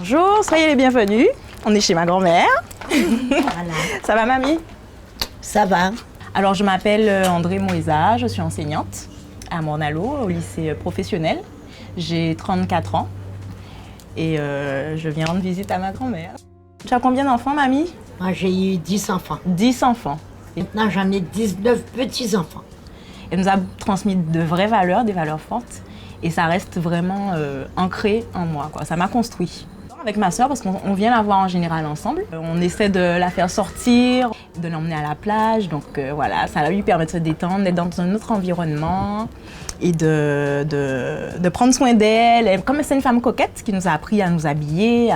Bonjour, soyez les bienvenus. On est chez ma grand-mère. Voilà. Ça va, mamie? Ça va. Alors, je m'appelle André Moïsa, je suis enseignante à Morne-à-l'Eau, au lycée professionnel. J'ai 34 ans et je viens rendre visite à ma grand-mère. Tu as combien d'enfants, mamie? Moi, j'ai eu 10 enfants. 10 enfants. Maintenant, j'en ai 19 petits-enfants. Elle nous a transmis de vraies valeurs, des valeurs fortes. Et ça reste vraiment ancré en moi, quoi. Ça m'a construit. Avec ma sœur, parce qu'on vient la voir en général ensemble. On essaie de la faire sortir, de l'emmener à la plage. Donc voilà, ça lui permet de se détendre, d'être dans un autre environnement et de prendre soin d'elle. Comme c'est une femme coquette qui nous a appris à nous habiller,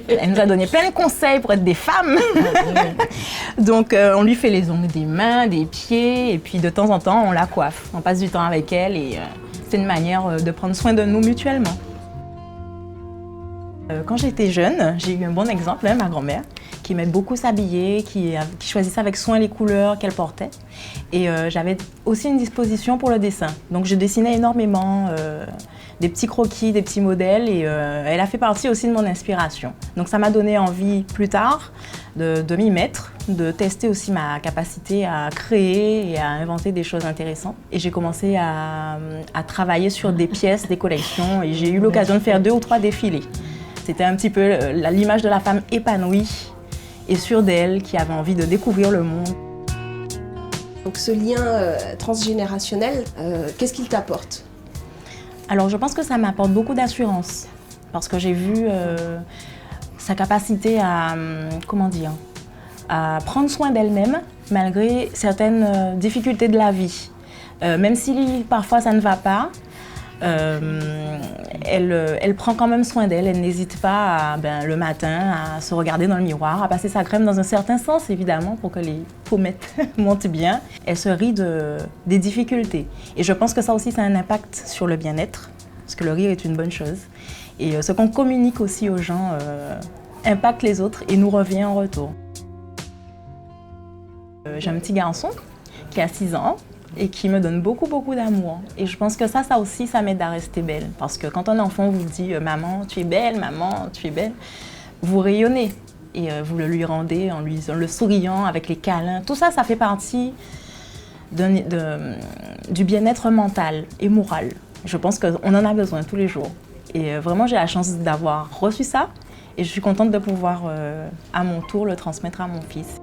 elle nous a donné plein de conseils pour être des femmes. Donc on lui fait les ongles des mains, des pieds, et puis de temps en temps, on la coiffe. On passe du temps avec elle et c'est une manière de prendre soin de nous mutuellement. Quand j'étais jeune, j'ai eu un bon exemple, ma grand-mère, qui aimait beaucoup s'habiller, qui choisissait avec soin les couleurs qu'elle portait. Et j'avais aussi une disposition pour le dessin. Donc je dessinais énormément, des petits croquis, des petits modèles, et elle a fait partie aussi de mon inspiration. Donc ça m'a donné envie plus tard de m'y mettre, de tester aussi ma capacité à créer et à inventer des choses intéressantes. Et j'ai commencé à travailler sur des pièces, des collections, et j'ai eu l'occasion de faire 2 ou 3 défilés. C'était un petit peu l'image de la femme épanouie et sûre d'elle, qui avait envie de découvrir le monde. Donc ce lien transgénérationnel, qu'est-ce qu'il t'apporte? Alors je pense que ça m'apporte beaucoup d'assurance, parce que j'ai vu sa capacité à, à prendre soin d'elle-même malgré certaines difficultés de la vie. Même si parfois ça ne va pas, elle prend quand même soin d'elle, elle n'hésite pas le matin à se regarder dans le miroir, à passer sa crème dans un certain sens évidemment pour que les pommettes montent bien. Elle se rit des difficultés et je pense que ça aussi ça a un impact sur le bien-être, parce que le rire est une bonne chose et ce qu'on communique aussi aux gens impacte les autres et nous revient en retour. J'ai un petit garçon qui a 6 ans et qui me donne beaucoup d'amour. Et je pense que ça aussi, ça m'aide à rester belle. Parce que quand un enfant vous dit « Maman, tu es belle, maman, tu es belle », vous rayonnez. Et vous le lui rendez en le souriant, avec les câlins. Tout ça, ça fait partie du bien-être mental et moral. Je pense qu'on en a besoin tous les jours. Et vraiment, j'ai la chance d'avoir reçu ça. Et je suis contente de pouvoir, à mon tour, le transmettre à mon fils.